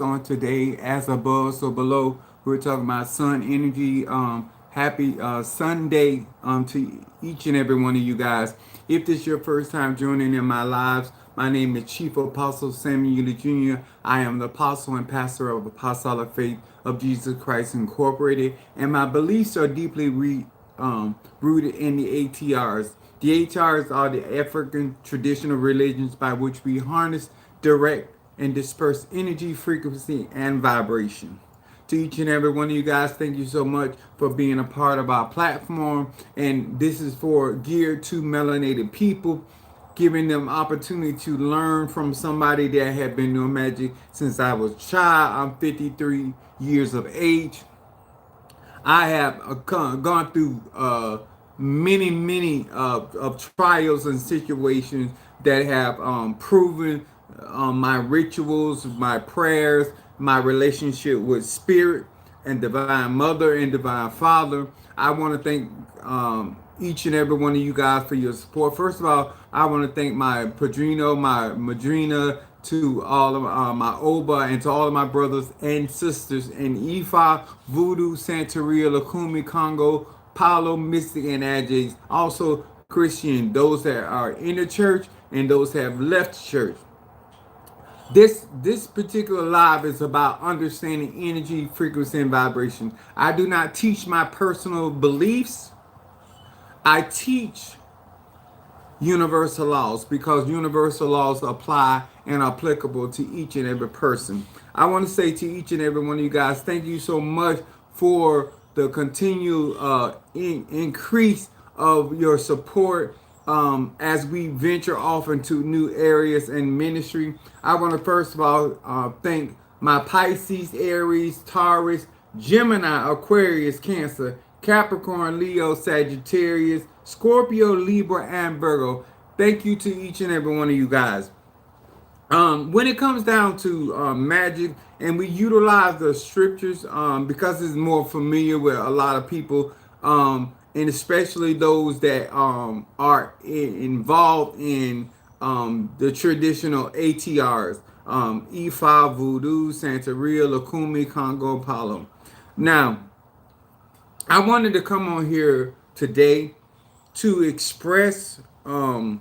on today, as above, so below. We're talking about sun energy. Happy Sunday to each and every one of you guys. If this is your first time joining in my lives, my name is Chief Apostle Samuel Euler Jr. I am the apostle and pastor of Apostolic Faith of Jesus Christ Incorporated, and my beliefs are deeply rooted in the ATRs. The ATRs are the African traditional religions by which we harness, direct, and disperse energy, frequency, and vibration. To each and every one of you guys, thank you so much for being a part of our platform. And this is for geared to melanated people, giving them opportunity to learn from somebody that had been doing magic since I was a child. I'm 53 years of age. I have gone through many of trials and situations that have proven my rituals, my prayers, my relationship with Spirit and Divine Mother and Divine Father. I want to thank each and every one of you guys for your support. First of all, I want to thank my Padrino, my Madrina, to all of my Oba, and to all of my brothers and sisters in Ifa, Voodoo, Santeria, Lakumi, Congo, Palo, Mystic, and Adjays. Also, Christian, those that are in the church and those that have left the church. This particular live is about understanding energy, frequency, and vibration. I do not teach my personal beliefs. I teach universal laws because universal laws apply and are applicable to each and every person. I want to say to each and every one of you guys, thank you so much for the continued increase of your support as we venture off into new areas in ministry. I want to first of all thank my Pisces, Aries, Taurus, Gemini, Aquarius, Cancer, Capricorn, Leo, Sagittarius, Scorpio, Libra, and Virgo. Thank you to each and every one of you guys. When it comes down to magic, and we utilize the scriptures because it's more familiar with a lot of people, and especially those that are involved in the traditional ATRs, E5, Voodoo, Santeria, Lakumi, Congo, Palo. Now, I wanted to come on here today to express some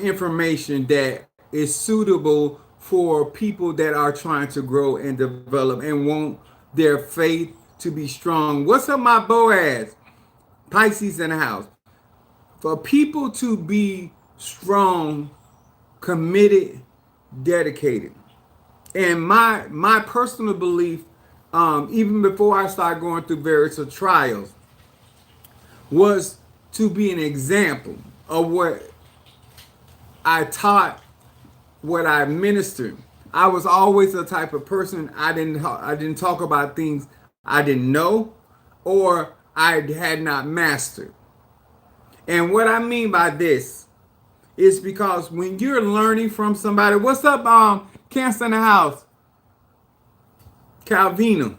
information that is suitable for people that are trying to grow and develop and want their faith to be strong. What's up, my Boaz? Pisces in the house. For people to be strong, committed, dedicated. And my personal belief, even before I started going through various trials, was to be an example of what I taught, what I ministered. I was always the type of person I didn't talk about things I didn't know or I had not mastered. And what I mean by this is because when you're learning from somebody, what's up, Cancer in the house, Calvino?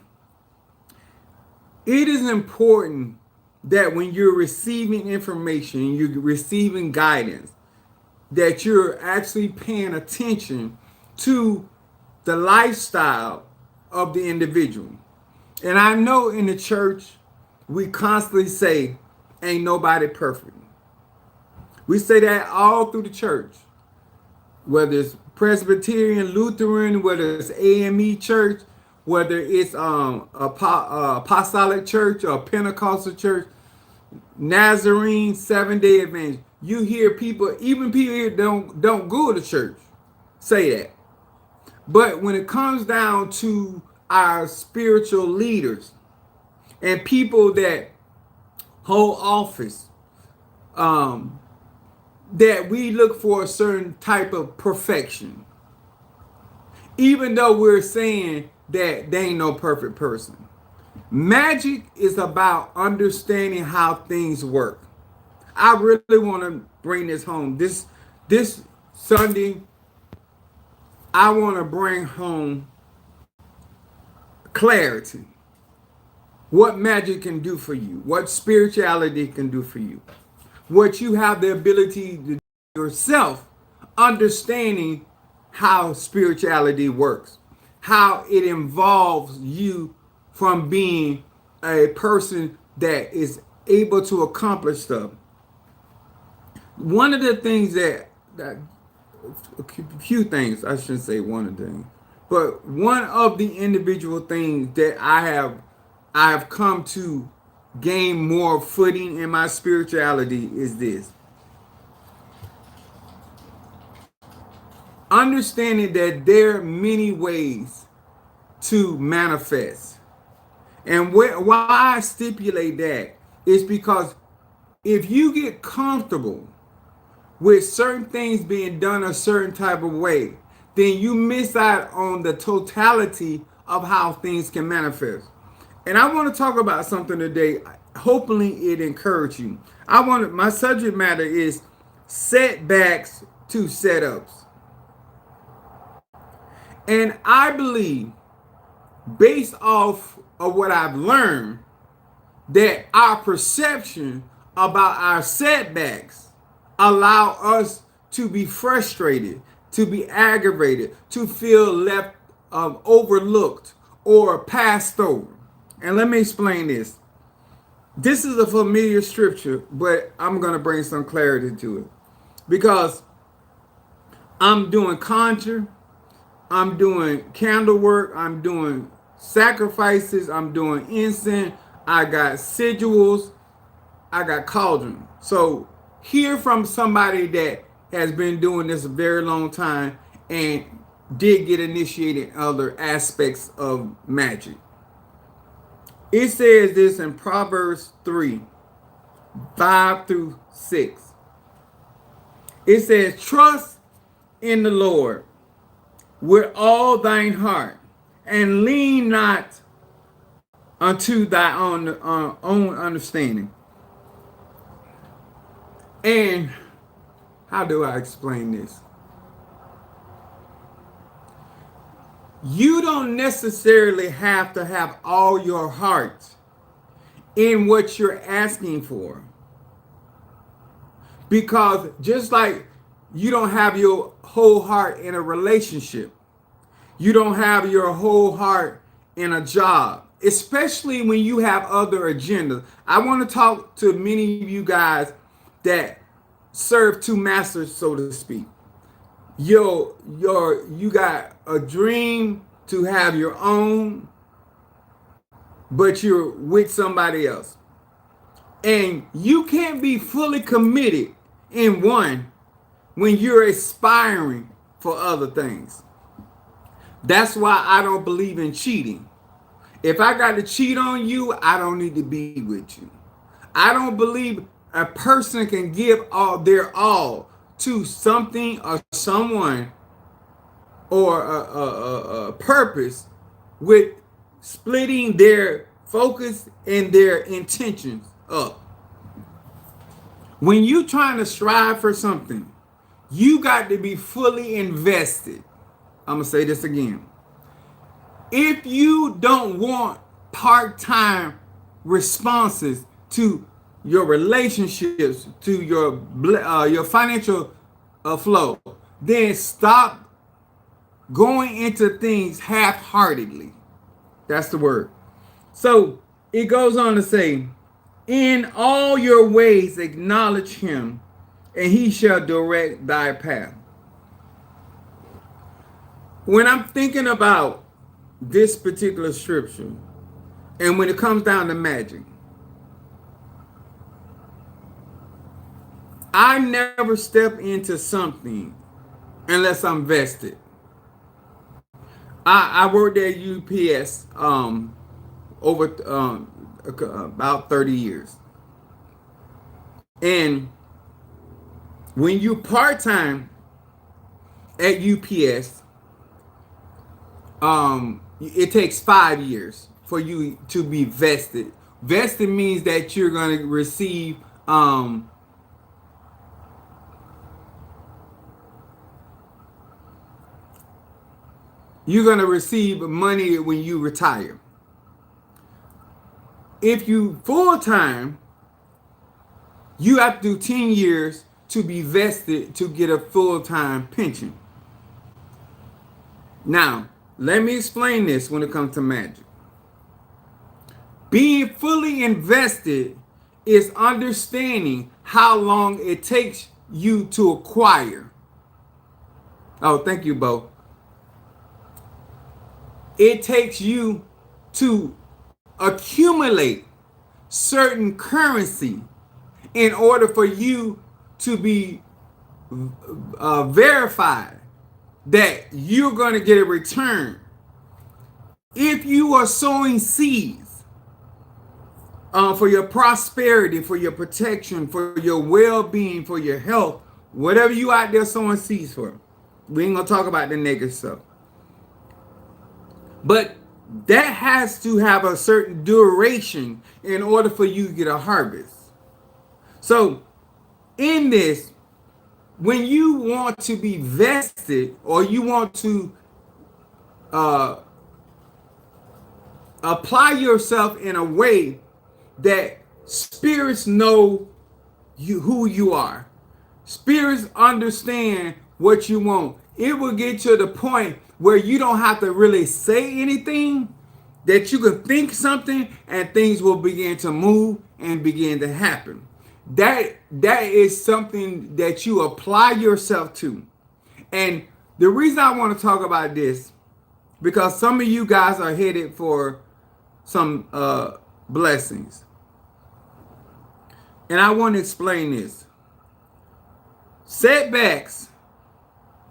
It is important that when you're receiving information, you're receiving guidance, that you're actually paying attention to the lifestyle of the individual. And I know in the church, we constantly say, ain't nobody perfect. We say that all through the church, whether it's Presbyterian, Lutheran, whether it's AME church, whether it's Apostolic church or Pentecostal church, Nazarene, Seventh-day Adventist. You hear people, even people here don't go to church, say that. But when it comes down to our spiritual leaders and people that hold office, that we look for a certain type of perfection, even though we're saying that they ain't no perfect person. Magic is about understanding how things work. I really want to bring this home. This Sunday, I want to bring home clarity. What magic can do for you, what spirituality can do for you, what you have the ability to do yourself, understanding how spirituality works. how it involves you from being a person that is able to accomplish stuff. One of the things that a few things, I shouldn't say one of the things, but one of the individual things that I have come to gain more footing in my spirituality is this: understanding that there are many ways to manifest. And why I stipulate that is because if you get comfortable with certain things being done a certain type of way, then you miss out on the totality of how things can manifest. And I want to talk about something today. Hopefully, it encourages you. My subject matter is setbacks to setups. And I believe, based off of what I've learned, that our perception about our setbacks allow us to be frustrated, to be aggravated, to feel left overlooked or passed over. And let me explain this. This is a familiar scripture, but I'm going to bring some clarity to it. Because I'm doing conjure, I'm doing candle work, I'm doing sacrifices, I'm doing incense, I got sigils, I got cauldron. So hear from somebody that has been doing this a very long time and did get initiated in other aspects of magic. It says this in Proverbs 3:5-6. It says, trust in the Lord with all thine heart, and lean not unto thy own understanding. And how do I explain this? You don't necessarily have to have all your heart in what you're asking for. Because just like you don't have your whole heart in a relationship, you don't have your whole heart in a job, especially when you have other agendas. I want to talk to many of you guys that serve two masters, so to speak. You got a dream to have your own, but you're with somebody else. And you can't be fully committed in one when you're aspiring for other things. That's why I don't believe in cheating. If I got to cheat on you, I don't need to be with you. I don't believe a person can give their all to something or someone or a purpose with splitting their focus and their intentions up. When you trying to strive for something, you got to be fully invested. I'm going to say this again. If you don't want part-time responses to your relationships, to your financial flow, then stop going into things half-heartedly. That's the word. So it goes on to say, in all your ways acknowledge him, and he shall direct thy path. When I'm thinking about this particular scripture, and when it comes down to magic, I never step into something unless I'm vested. I worked at UPS over about 30 years. And when you part-time at UPS, it takes 5 years for you to be vested. Vested means that you're going to receive money when you retire. If you full-time, you have to do 10 years to be vested to get a full-time pension. Now, Let me explain this when it comes to magic. Being fully invested is understanding how long it takes you to acquire. Oh, thank you, Bo. It takes you to accumulate certain currency in order for you to be verified that you're going to get a return. If you are sowing seeds for your prosperity, for your protection, for your well-being, for your health, whatever you out there sowing seeds for, we ain't going to talk about the negative stuff. But that has to have a certain duration in order for you to get a harvest. So in this, when you want to be vested or you want to apply yourself in a way that spirits know who you are, spirits understand what you want, it will get to the point where you don't have to really say anything, that you can think something and things will begin to move and begin to happen. That is something that you apply yourself to. And the reason I want to talk about this, because some of you guys are headed for some blessings. And I want to explain this. Setbacks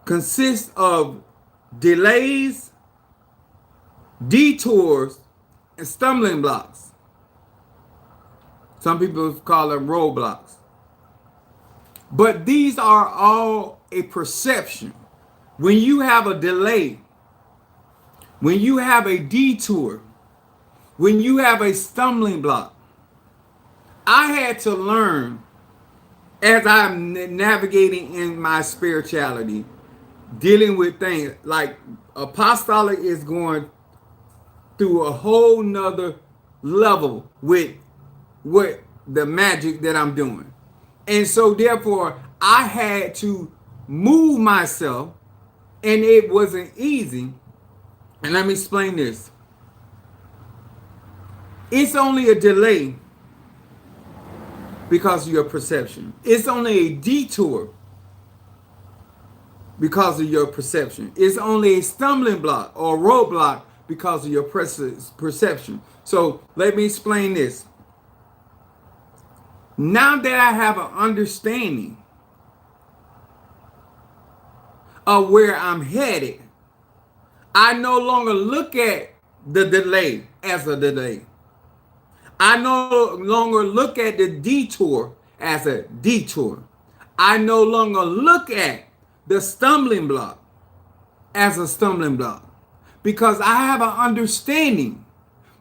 consist of delays, detours, and stumbling blocks. Some people call them roadblocks. But these are all a perception. When you have a delay, when you have a detour, when you have a stumbling block, I had to learn as I'm navigating in my spirituality, dealing with things like apostolic is going through a whole nother level with what the magic that I'm doing. And so therefore I had to move myself, and it wasn't easy. And let me explain this. It's only a delay because of your perception. It's only a detour because of your perception. It's only a stumbling block or roadblock because of your perception. So let me explain this. Now that I have an understanding of where I'm headed, I no longer look at the delay as a delay. I no longer look at the detour as a detour. I no longer look at the stumbling block as a stumbling block, because I have an understanding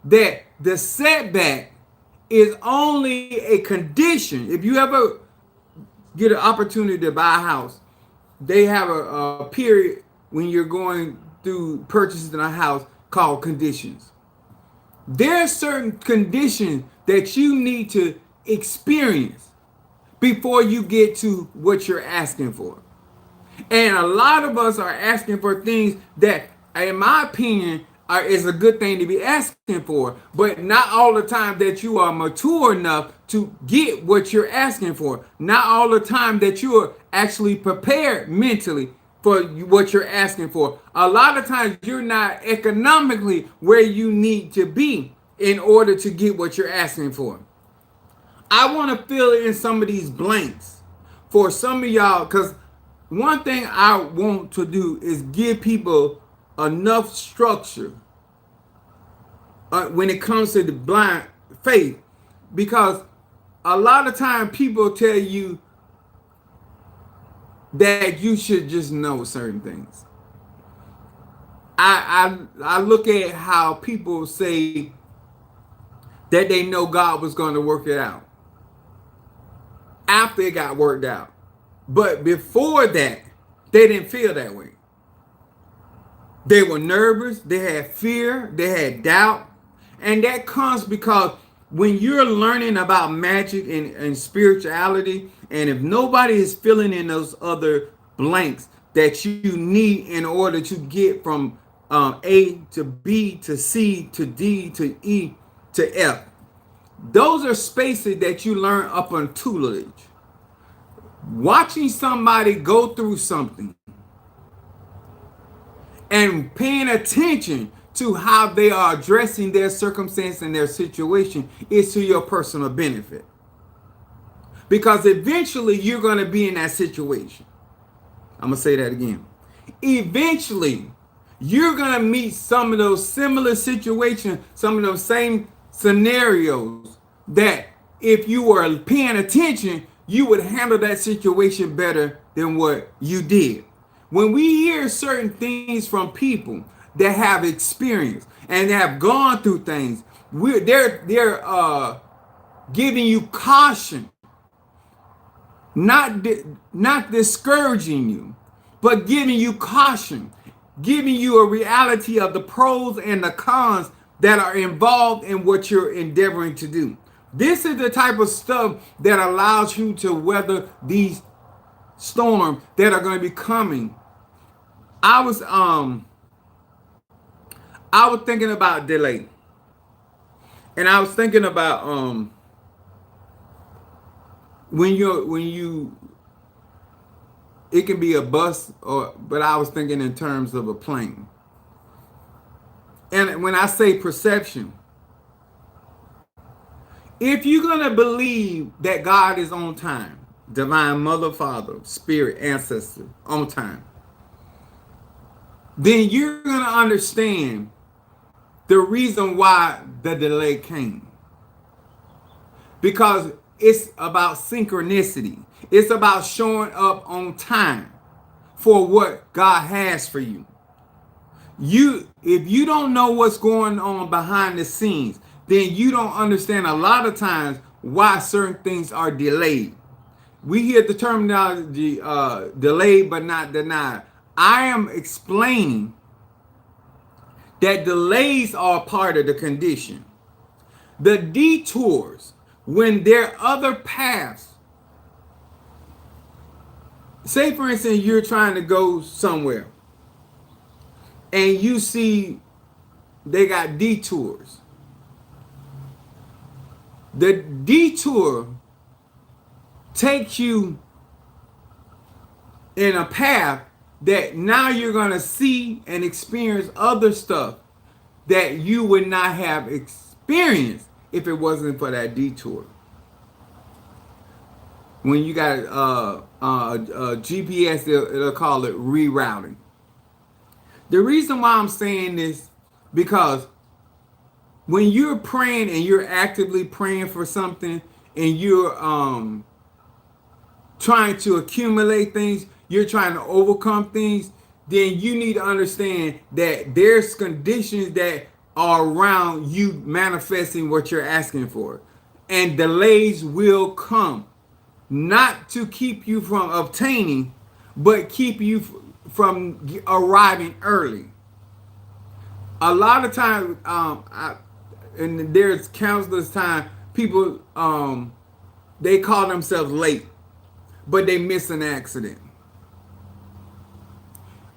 that the setback is only a condition. If you ever get an opportunity to buy a house, they have a period when you're going through purchasing a house called conditions. There are certain conditions that you need to experience before you get to what you're asking for. And a lot of us are asking for things that, in my opinion, is a good thing to be asking for, but not all the time that you are mature enough to get what you're asking for. Not all the time that you are actually prepared mentally for what you're asking for. A lot of times you're not economically where you need to be in order to get what you're asking for. I want to fill in some of these blanks for some of y'all, because one thing I want to do is give people enough structure when it comes to the blind faith, because a lot of time people tell you that you should just know certain things. I look at how people say that they know God was going to work it out after it got worked out, but before that they didn't feel that way. They were nervous, they had fear, they had doubt. And that comes because when you're learning about magic and spirituality, and if nobody is filling in those other blanks that you need in order to get from A to B to C to D to E to F. Those are spaces that you learn up on tutelage. Watching somebody go through something and paying attention to how they are addressing their circumstance and their situation is to your personal benefit. Because eventually you're going to be in that situation. I'm going to say that again. Eventually, you're going to meet some of those similar situations, some of those same scenarios that if you were paying attention, you would handle that situation better than what you did. When we hear certain things from people that have experience and have gone through things, they're giving you caution, not discouraging you, but giving you caution, giving you a reality of the pros and the cons that are involved in what you're endeavoring to do. This is the type of stuff that allows you to weather these storms that are going to be coming. I was thinking about delay, and I was thinking about when you it can be a bus, but I was thinking in terms of a plane. And when I say perception, if you're going to believe that God is on time, divine mother, father, spirit, ancestor, on time, then you're going to understand the reason why the delay came. Because it's about synchronicity. It's about showing up on time for what God has for you. If you don't know what's going on behind the scenes, then you don't understand a lot of times why certain things are delayed. We hear the terminology delayed but not denied. I am explaining that delays are part of the condition. The detours, when there are other paths. Say, for instance, you're trying to go somewhere and you see they got detours. The detour takes you in a path that now you're going to see and experience other stuff that you would not have experienced if it wasn't for that detour. When you got GPS, they'll call it rerouting. The reason why I'm saying this, because when you're praying and you're actively praying for something and you're trying to accumulate things, you're trying to overcome things, then you need to understand that there's conditions that are around you manifesting what you're asking for. And delays will come, not to keep you from obtaining, but keep you from arriving early. A lot of times, and there's countless times, people, they call themselves late, but they miss an accident.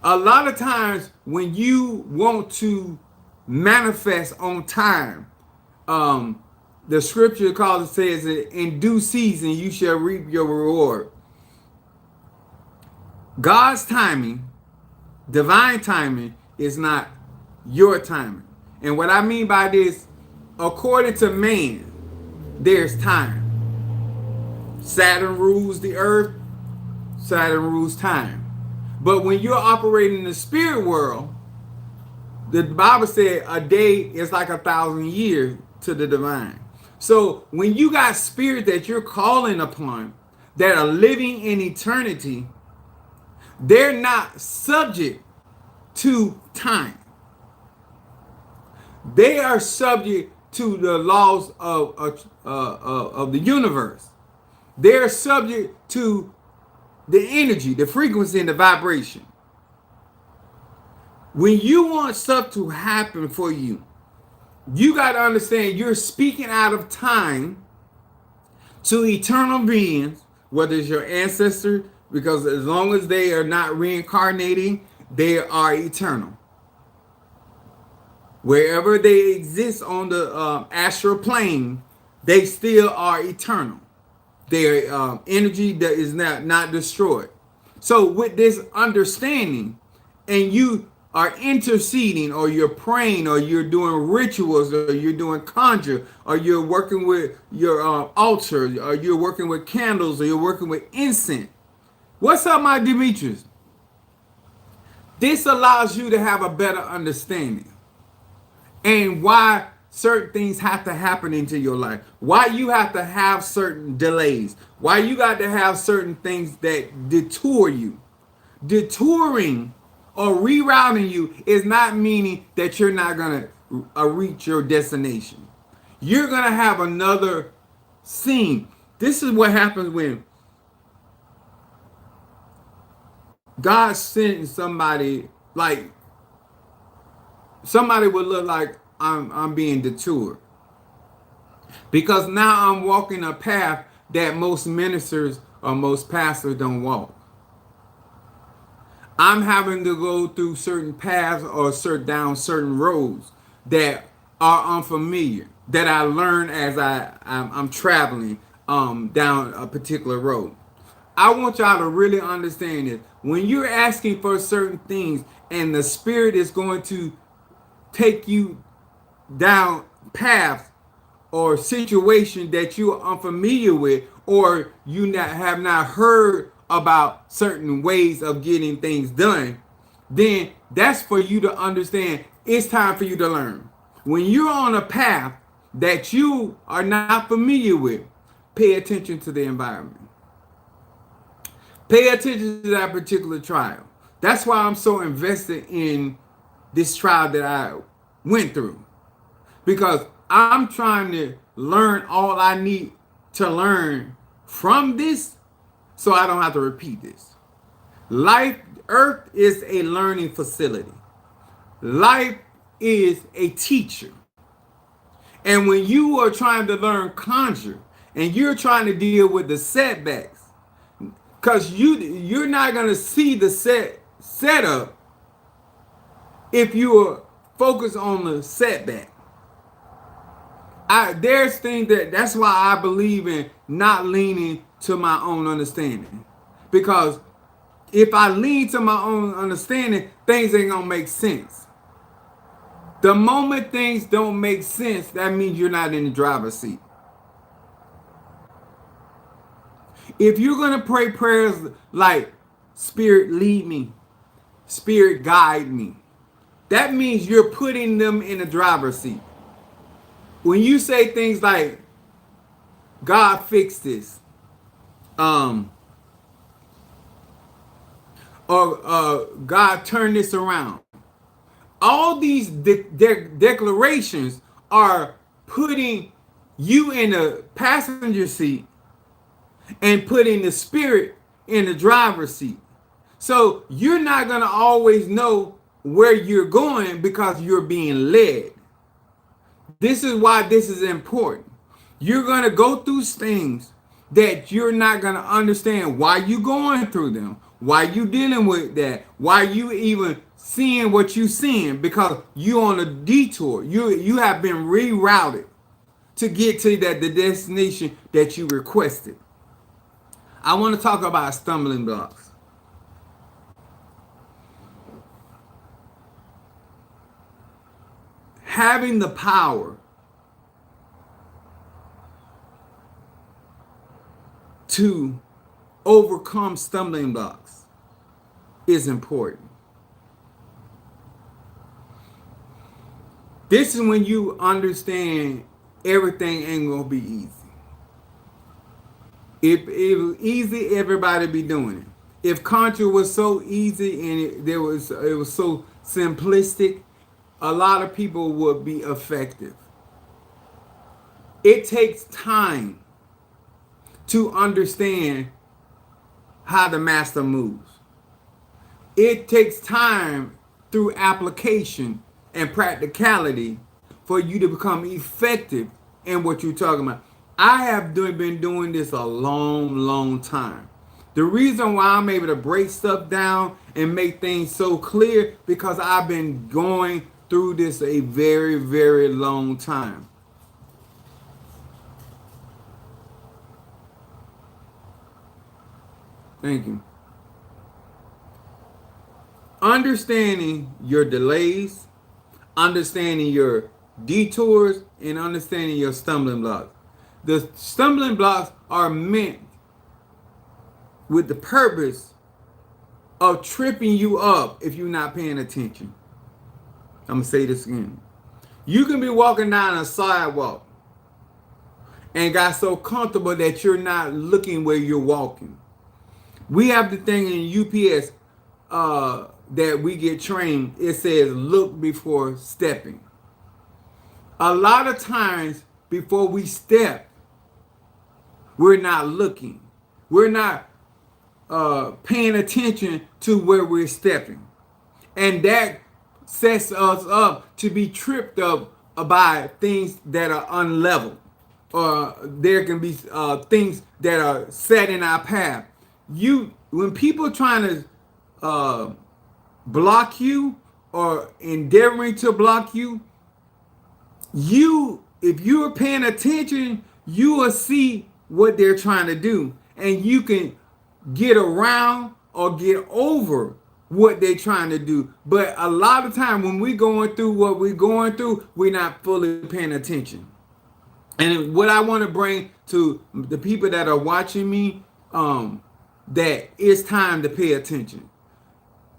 A lot of times when you want to manifest on time, the scripture says that in due season you shall reap your reward. God's timing, divine timing, is not your timing. And what I mean by this, according to man, there's time. Saturn rules the earth, Saturn rules time. But when you're operating in the spirit world, the Bible said a day is like 1,000 years to the divine. So when you got spirit that you're calling upon that are living in eternity, they're not subject to time. They are subject to the laws of the universe. They're subject to the energy, the frequency, and the vibration. When you want stuff to happen for you, you got to understand you're speaking out of time to eternal beings, whether it's your ancestor, because as long as they are not reincarnating, they are eternal. Wherever they exist on the astral plane, they still are eternal. Their energy that is not destroyed. So with this understanding, and you are interceding, or you're praying, or you're doing rituals, or you're doing conjure, or you're working with your altar, or you're working with candles, or you're working with incense. What's up, my Demetrius? This allows you to have a better understanding and why certain things have to happen into your life, why you have to have certain delays, why you got to have certain things that detour you. Detouring or rerouting you is not meaning that you're not going to reach your destination. You're going to have another scene. This is what happens when God sent somebody, like somebody would look like I'm being detoured, because now I'm walking a path that most ministers or most pastors don't walk. I'm having to go through certain paths or down certain roads that are unfamiliar, that I learn as I'm traveling down a particular road. I want y'all to really understand this. When you're asking for certain things and the Spirit is going to take you down paths or situation that you are unfamiliar with, or you have not heard about certain ways of getting things done, then that's for you to understand it's time for you to learn. When you're on a path that you are not familiar with, pay attention to the environment. Pay attention to that particular trial. That's why I'm so invested in this trial that I went through, because I'm trying to learn all I need to learn from this so I don't have to repeat this. Earth is a learning facility. Life is a teacher. And when you are trying to learn conjure and you're trying to deal with the setbacks, because you're not going to see the setup if you are focused on the setback. There's things that's why I believe in not leaning to my own understanding. Because if I lean to my own understanding, things ain't gonna make sense. The moment things don't make sense, that means you're not in the driver's seat. If you're gonna pray prayers like Spirit lead me, Spirit guide me, that means you're putting them in the driver's seat. When you say things like, God fix this, or God turn this around, all these declarations are putting you in the passenger seat and putting the Spirit in the driver's seat. So you're not going to always know where you're going because you're being led. This is why this is important. You're going to go through things that you're not going to understand why you going through them, why you dealing with that, why you even seeing what you seeing, because you on a detour. You have been rerouted to get to the destination that you requested. I want to talk about stumbling blocks. Having the power to overcome stumbling blocks is important. This is when you understand everything ain't gonna be easy. If it was easy, everybody be doing it. If conjure was so easy and it was so simplistic, a lot of people would be effective. It takes time to understand how the master moves. It takes time through application and practicality for you to become effective in what you're talking about. I have been doing this a long time. The reason why I'm able to break stuff down and make things so clear, because I've been going through this a very, very long time. Thank you. Understanding your delays, understanding your detours, and understanding your stumbling blocks. The stumbling blocks are meant with the purpose of tripping you up if you're not paying attention. I'm going to say this again. You can be walking down a sidewalk and got so comfortable that you're not looking where you're walking. We have the thing in UPS that we get trained. It says look before stepping. A lot of times before we step, we're not looking. We're not paying attention to where we're stepping. And that sets us up to be tripped up by things that are unleveled. Or there can be things that are set in our path. When people trying to block you or endeavoring to block you, if you're paying attention, you will see what they're trying to do, and you can get around or get over what they're trying to do. But a lot of time when we're going through what we're going through, we're not fully paying attention. And what I want to bring to the people that are watching me, that it's time to pay attention.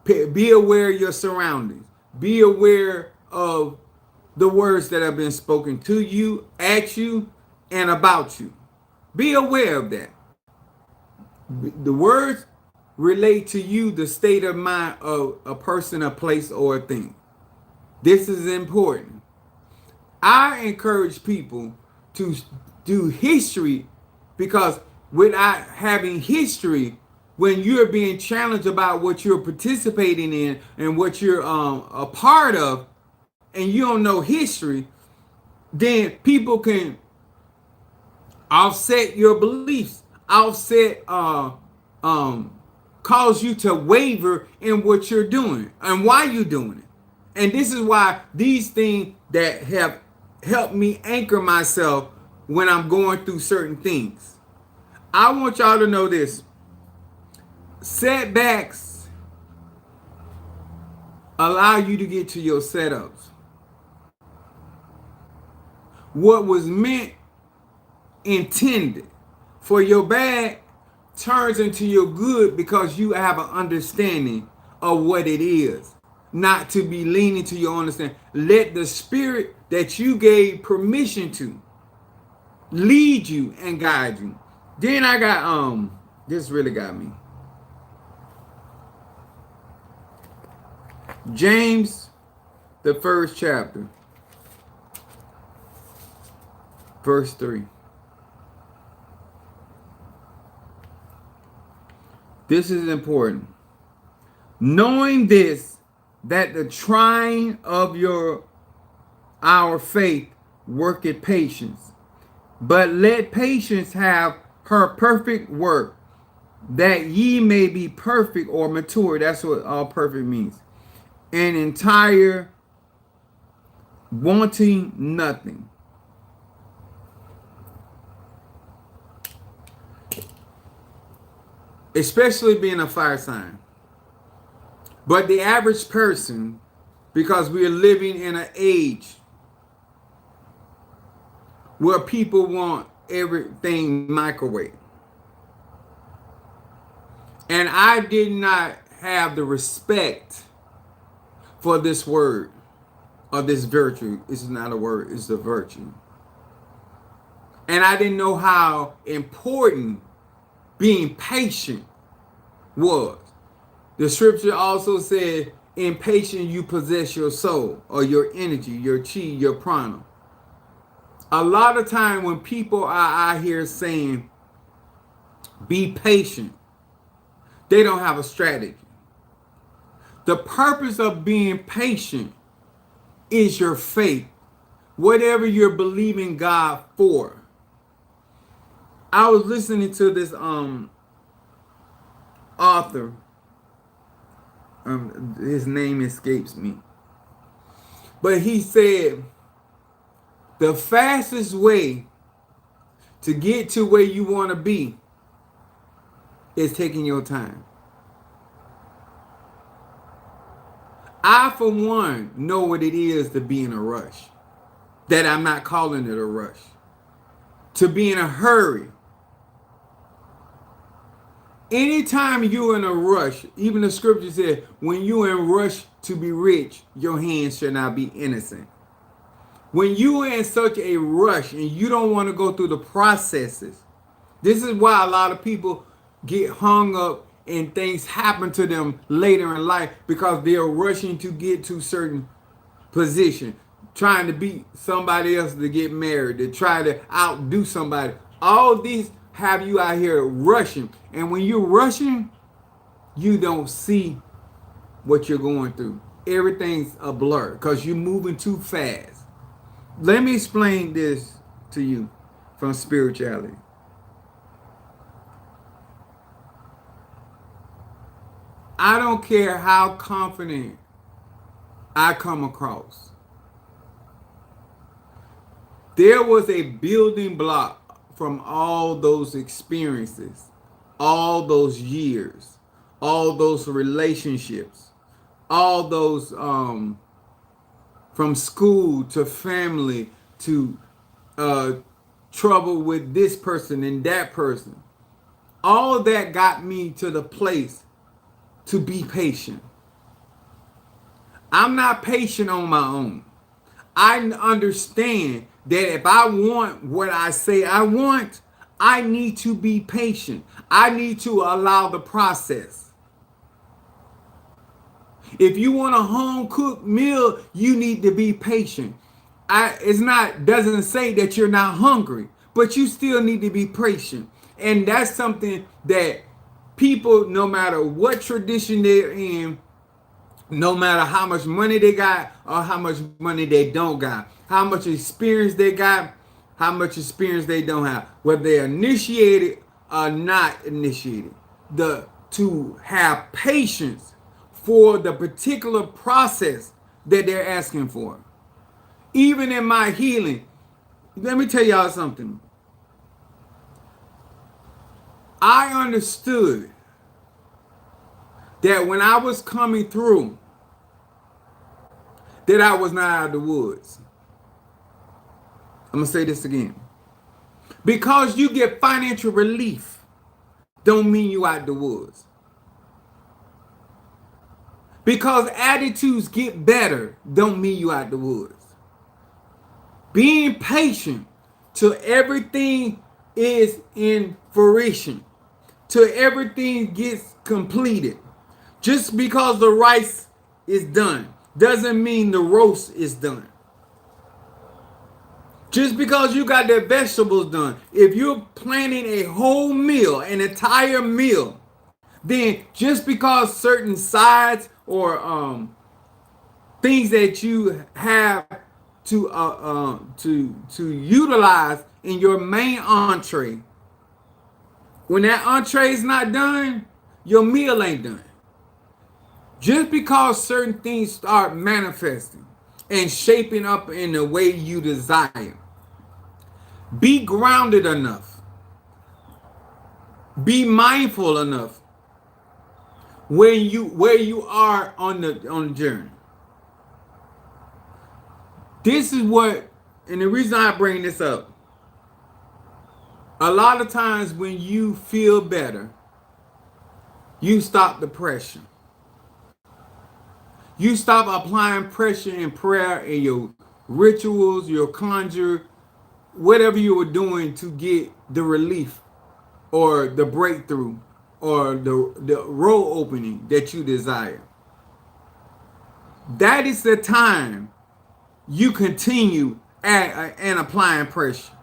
Be aware of your surroundings. Be aware of the words that have been spoken to you, at you, and about you. Be aware of that. The words relate to you, the state of mind of a person, a place, or a thing. This is important. I encourage people to do history, because without having history, when you're being challenged about what you're participating in and what you're a part of, and you don't know history, then people can offset your beliefs, offset, cause you to waver in what you're doing and why you're doing it. And this is why these things that have helped me anchor myself when I'm going through certain things. I want y'all to know this. Setbacks allow you to get to your setups. What was meant, intended for your bad, turns into your good because you have an understanding of what it is. Not to be leaning to your understanding. Let the spirit that you gave permission to lead you and guide you. Then I got this really got me. James, the 1st chapter, verse 3. This is important. Knowing this, that the trying of our faith worketh patience. But let patience have her perfect work, that ye may be perfect or mature. That's what all perfect means. And entire, wanting nothing. Especially being a fire sign. But the average person, because we are living in an age where people want everything microwave. And I did not have the respect for this word or this virtue. It's not a word, it's a virtue. And I didn't know how important being patient was. The scripture also said, in patience you possess your soul, or your energy, your chi, your prana. A lot of time when people are out here saying, be patient, they don't have a strategy. The purpose of being patient is your faith. Whatever you're believing God for. I was listening to this author. His name escapes me. But he said the fastest way to get to where you want to be is taking your time. I, for one, know what it is to be in a rush. That I'm not calling it a rush. To be in a hurry. Anytime you're in a rush, even the scripture said, when you're in rush to be rich, your hands shall not be innocent. When you're in such a rush and you don't want to go through the processes, this is why a lot of people get hung up and things happen to them later in life, because they're rushing to get to certain position, trying to beat somebody else to get married, to try to outdo somebody. All these have you out here rushing. And when you're rushing, you don't see what you're going through. Everything's a blur because you're moving too fast. Let me explain this to you from spirituality. I don't care how confident I come across. There was a building block from all those experiences, all those years, all those relationships, all those from school to family to trouble with this person and that person. All of that got me to the place to be patient. I'm not patient on my own. I understand that if I want what I say I want, I need to be patient. I need to allow the process. If you want a home cooked meal, you need to be patient. Doesn't say that you're not hungry, but you still need to be patient. And that's something that people, no matter what tradition they're in, no matter how much money they got or how much money they don't got, how much experience they got, how much experience they don't have, whether they're initiated or not initiated, to have patience for the particular process that they're asking for. Even in my healing, let me tell y'all something. I understood that when I was coming through, that I was not out of the woods. I'm going to say this again. Because you get financial relief, don't mean you out the woods. Because attitudes get better, don't mean you out the woods. Being patient till everything is in fruition, till everything gets completed. Just because the rice is done doesn't mean the roast is done. Just because you got the vegetables done, if you're planning a whole meal, an entire meal, then just because certain sides or things that you have to utilize in your main entree, when that entree is not done, your meal ain't done. Just because certain things start manifesting and shaping up in the way you desire, be grounded enough, be mindful enough where you are on the journey. This is what, and the reason I bring this up, a lot of times when you feel better, you stop the pressure. You stop applying pressure in prayer and your rituals, your conjure, whatever you were doing to get the relief or the breakthrough or the road opening that you desire. That is the time you continue and applying pressure.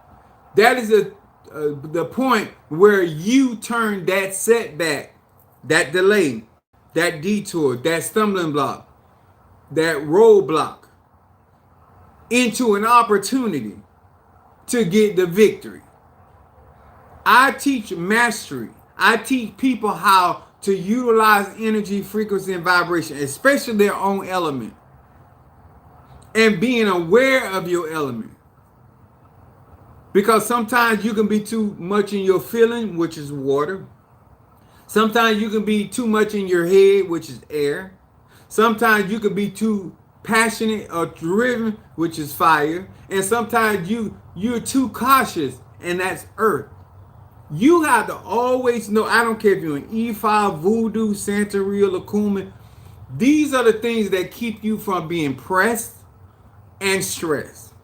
That is the point where you turn that setback, that delay, that detour, that stumbling block, that roadblock into an opportunity to get the victory. I teach mastery. I teach people how to utilize energy, frequency, and vibration, especially their own element. and being aware of your element. Because sometimes you can be too much in your feeling, which is water. Sometimes you can be too much in your head, which is air. Sometimes you can be too passionate or driven, which is fire. And sometimes you're too cautious, and that's earth. You have to always know, I don't care if you're an E5, Voodoo, Santeria, Lacuma. These are the things that keep you from being pressed and stressed.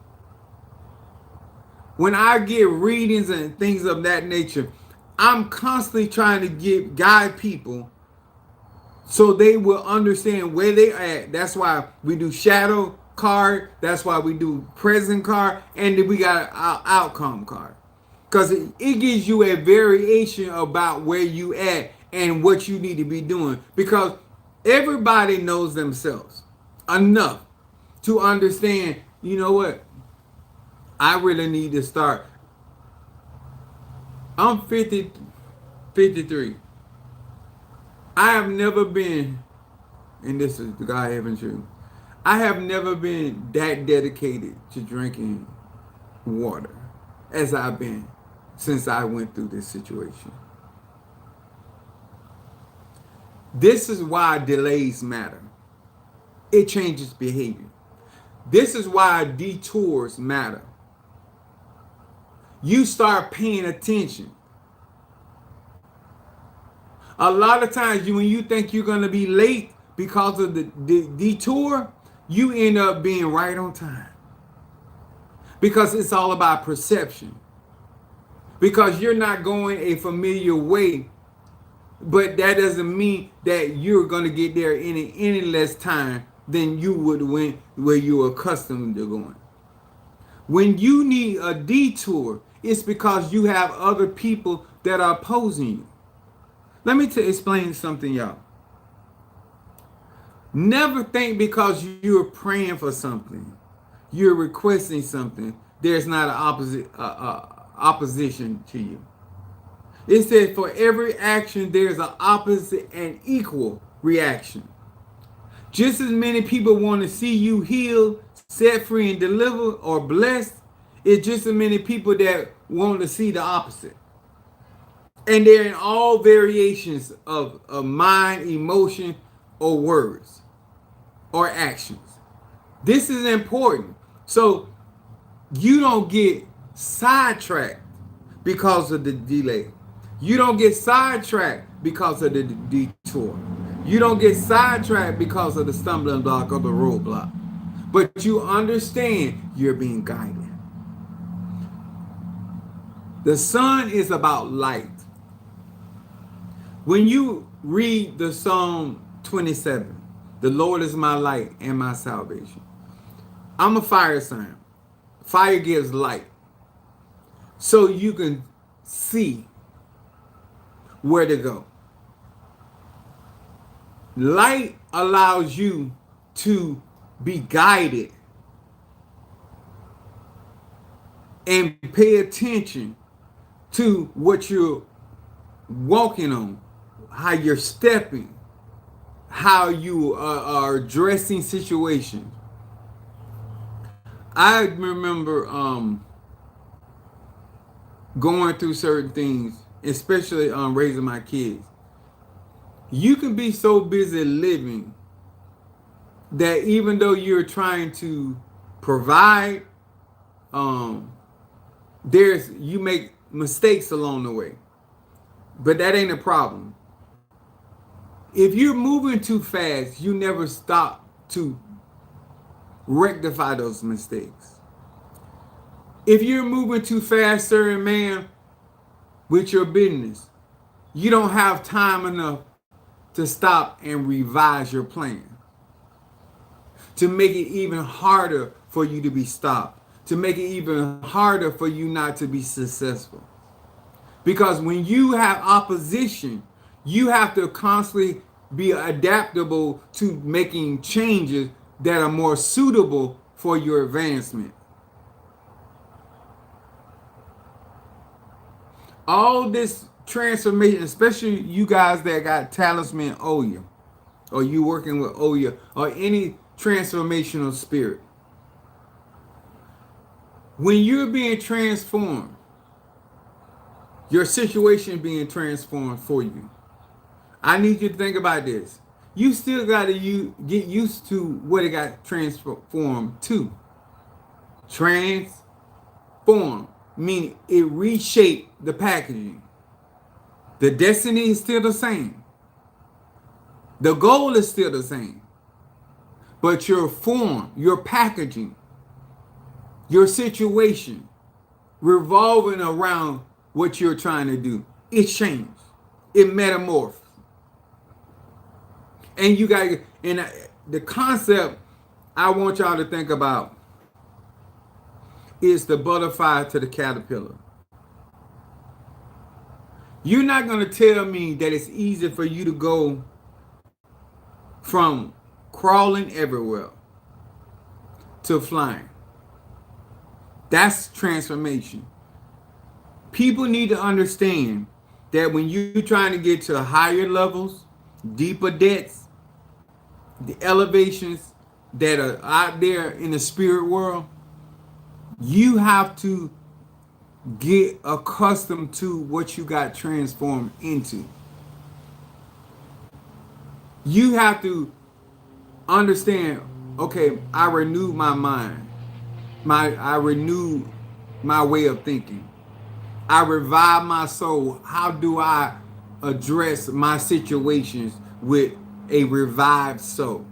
When I get readings and things of that nature, I'm constantly trying to guide people so they will understand where they at. That's why we do shadow card. That's why we do present card, and then we got an outcome card, because it gives you a variation about where you at and what you need to be doing. Because everybody knows themselves enough to understand. You know what? I really need to start. I'm 53. I have never been, and this is the God having truth, I have never been that dedicated to drinking water as I've been since I went through this situation. This is why delays matter. It changes behavior. This is why detours matter. You start paying attention. A lot of times when you think you're going to be late because of the detour, you end up being right on time. Because it's all about perception. Because you're not going a familiar way, but that doesn't mean that you're going to get there in any less time than you would where you're accustomed to going. When you need a detour, it's because you have other people that are opposing you. Let me explain something, y'all. Never think because you're praying for something, you're requesting something, there's not an opposition to you. It says for every action, there's an opposite and equal reaction. Just as many people want to see you healed, set free, and delivered or blessed, it's just as many people that want to see the opposite. And they're in all variations of mind, emotion, or words, or actions. This is important. So you don't get sidetracked because of the delay. You don't get sidetracked because of the detour. You don't get sidetracked because of the stumbling block or the roadblock. But you understand you're being guided. The sun is about light. When you read the Psalm 27, the Lord is my light and my salvation. I'm a fire sign. Fire gives light. So you can see where to go. Light allows you to be guided and pay attention to what you're walking on, how you're stepping, how you are addressing situations. I remember going through certain things, especially raising my kids. You can be so busy living that even though you're trying to provide, you make mistakes along the way. But that ain't a problem. If you're moving too fast, you never stop to rectify those mistakes. If you're moving too fast, sir and ma'am, with your business, you don't have time enough to stop and revise your plan. To make it even harder for you to be stopped. To make it even harder for you not to be successful. Because when you have opposition, you have to constantly be adaptable to making changes that are more suitable for your advancement. All this transformation, especially you guys that got Talisman Oya, or you working with Oya, or any transformational spirit, When you're being transformed, your situation being transformed for you, I need you to think about this. You still got to get used to what it got transformed to. Transform, meaning it reshaped the packaging. The destiny is still the same. The goal is still the same. But your form, your packaging, your situation revolving around what you're trying to do, it changed. It metamorphosed. And you got, and the concept I want y'all to think about is the butterfly to the caterpillar. You're not going to tell me that it's easy for you to go from crawling everywhere to flying. That's transformation. People need to understand that when you're trying to get to higher levels, deeper depths, the elevations that are out there in the spirit world, you have to get accustomed to what you got transformed into. You have to understand, okay, I renewed my mind. I renewed my way of thinking. I revived my soul. How do I address my situations with a revived soul?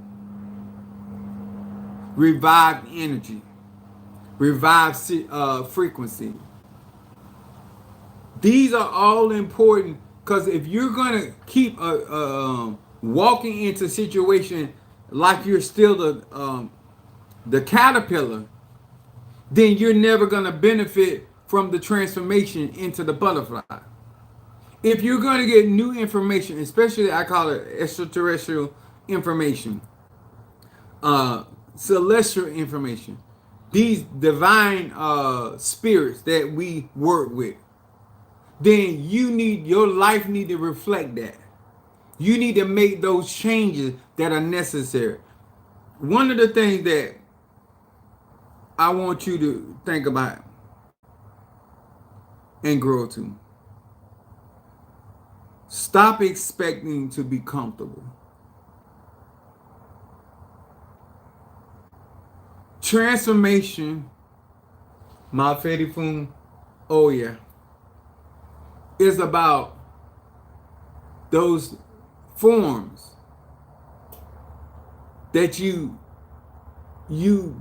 Revived energy. Revived frequency. These are all important because if you're going to keep walking into a situation like you're still the caterpillar, then you're never going to benefit from the transformation into the butterfly. If you're going to get new information, especially I call it extraterrestrial information, celestial information, these divine spirits that we work with, then your life need to reflect that. You need to make those changes that are necessary. One of the things that I want you to think about and grow to. Stop expecting to be comfortable. Transformation, my Fedifun, oh yeah, is about those forms that you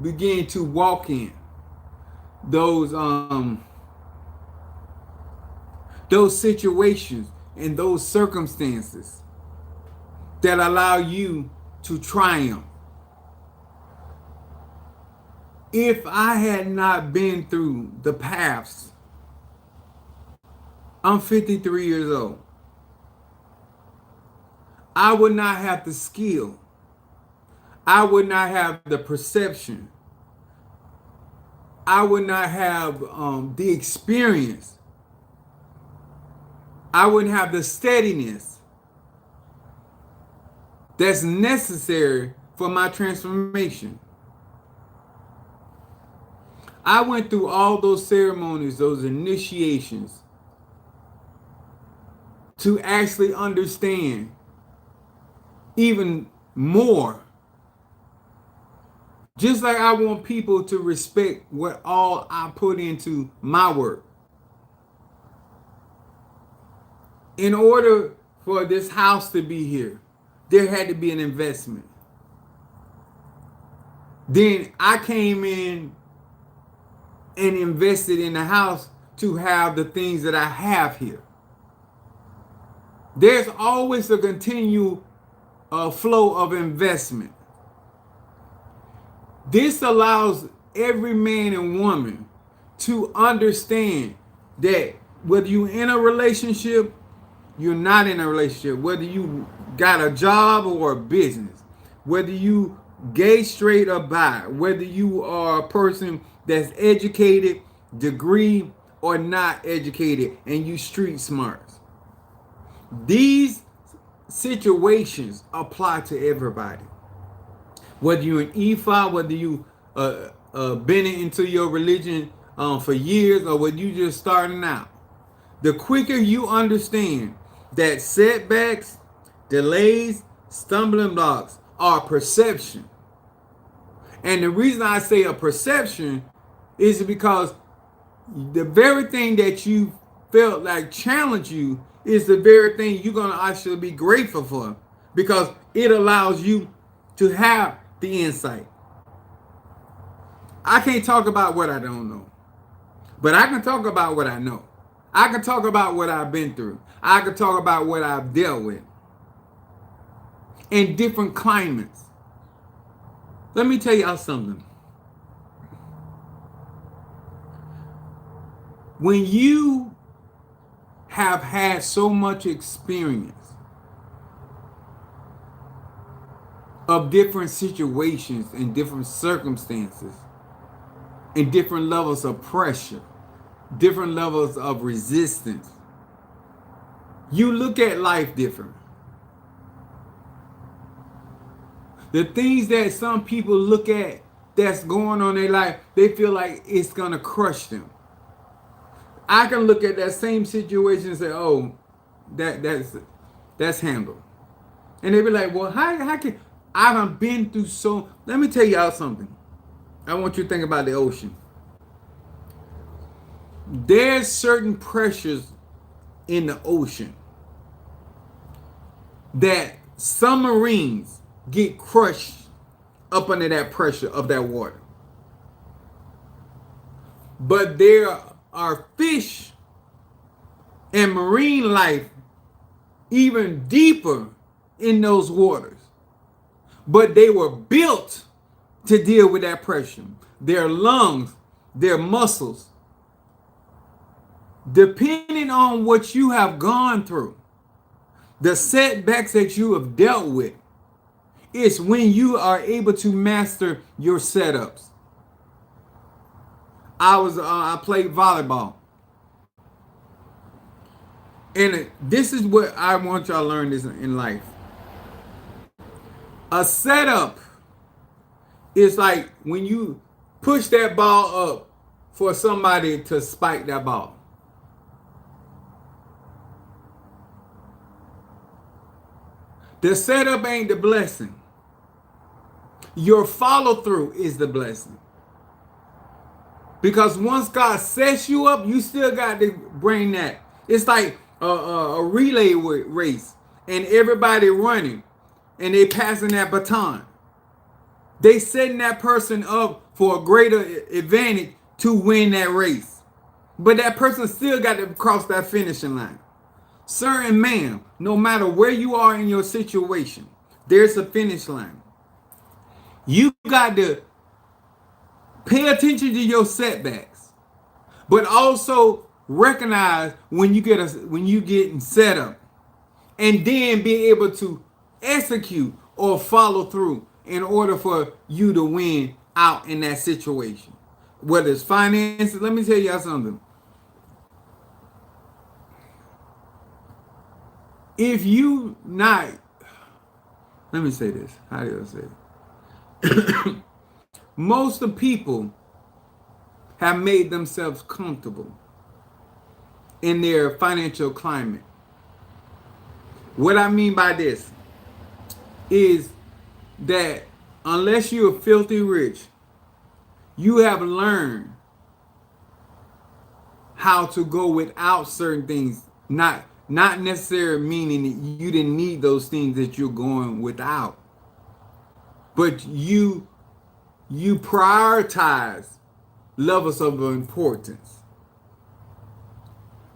begin to walk in. Those situations and those circumstances that allow you to triumph. If I had not been through the paths, I'm 53 years old. I would not have the skill. I would not have the perception. I would not have the experience. I wouldn't have the steadiness that's necessary for my transformation. I went through all those ceremonies, those initiations, to actually understand even more. Just like I want people to respect what all I put into my work. In order for this house to be here, there had to be an investment. Then I came in and invested in the house to have the things that I have here. There's always a continual flow of investment. This allows every man and woman to understand that whether you're in a relationship, you're not in a relationship, whether you got a job or a business, whether you gay, straight, or bi, whether you are a person that's educated, degree, or not educated, and you street smarts. These situations apply to everybody. Whether you're an Ifa, whether you been into your religion for years, or when you just starting out, the quicker you understand that setbacks, delays, stumbling blocks are perception. And the reason I say a perception is because the very thing that you felt like challenge you is the very thing you're going to actually be grateful for, because it allows you to have the insight. I can't talk about what I don't know, but I can talk about what I know. I can talk about what I've been through. I can talk about what I've dealt with in different climates. Let me tell y'all something. When you have had so much experience of different situations and different circumstances and different levels of pressure, different levels of resistance, you look at life different. The things that some people look at that's going on in their life, they feel like it's going to crush them. I can look at that same situation and say, oh, that's handled. And they be like, well, how can I done been through so. Let me tell y'all something. I want you to think about the ocean. There's certain pressures in the ocean that submarines get crushed up under that pressure of that water. But there are fish and marine life even deeper in those waters. But they were built to deal with that pressure. Their lungs, their muscles, depending on what you have gone through, the setbacks that you have dealt with, it's when you are able to master your setups. I played volleyball. And this is what I want y'all to learn this in life. A setup is like when you push that ball up for somebody to spike that ball. The setup ain't the blessing. Your follow through is the blessing. Because once God sets you up, you still got to bring that. It's like a relay race and everybody running and they passing that baton. They setting that person up for a greater advantage to win that race. But that person still got to cross that finishing line. Sir and ma'am, no matter where you are in your situation, there's a finish line. You got to pay attention to your setbacks, but also recognize when you getting set up, and then be able to execute or follow through in order for you to win out in that situation. Whether it's finances, let me tell y'all something. If you not, let me say this. How do I say it? Most of the people have made themselves comfortable in their financial climate. What I mean by this is that unless you're filthy rich, you have learned how to go without certain things, not necessarily meaning that you didn't need those things that you're going without, but you prioritize levels of importance.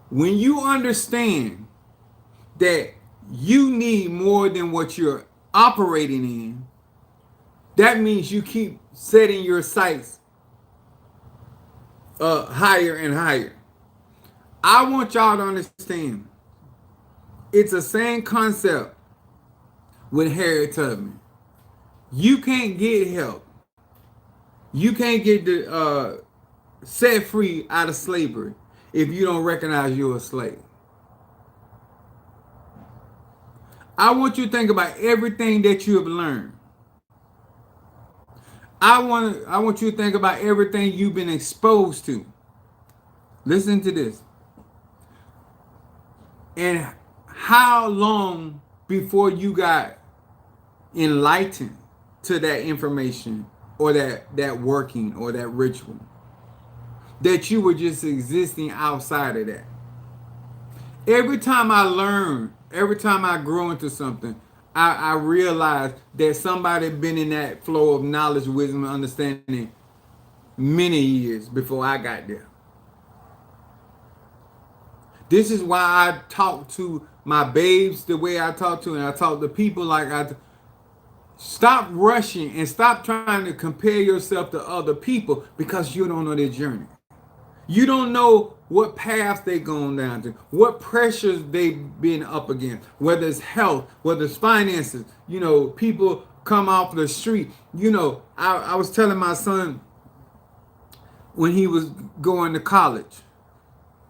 When you understand that you need more than what you're operating in, that means you keep setting your sights higher and higher. I want y'all to understand, it's the same concept with Harriet Tubman. You can't get help. You can't get set free out of slavery if you don't recognize you're a slave. I want you to think about everything that you have learned. I want you to think about everything you've been exposed to. Listen to this. And how long before you got enlightened to that information or that working or that ritual, that you were just existing outside of that? Every time I learn, every time I grow into something, I realize that somebody been in that flow of knowledge, wisdom, and understanding many years before I got there. This is why I talk to my babes the way I talk to, and I talk to people like I. Stop rushing and stop trying to compare yourself to other people because you don't know their journey. You don't know what paths they gone down to, what pressures they've been up against, whether it's health, whether it's finances. You know, people come off the street. You know, I was telling my son when he was going to college,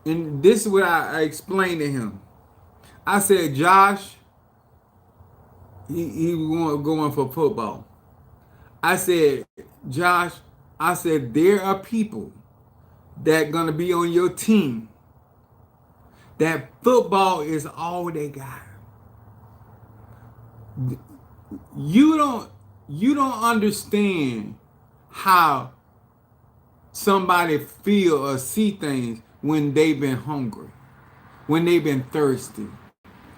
and this is what I explained to him. I said, Josh, he was going for football. I said, Josh, I said, there are people that gonna be on your team that football is all they got. You don't understand how somebody feel or see things when they've been hungry, when they've been thirsty,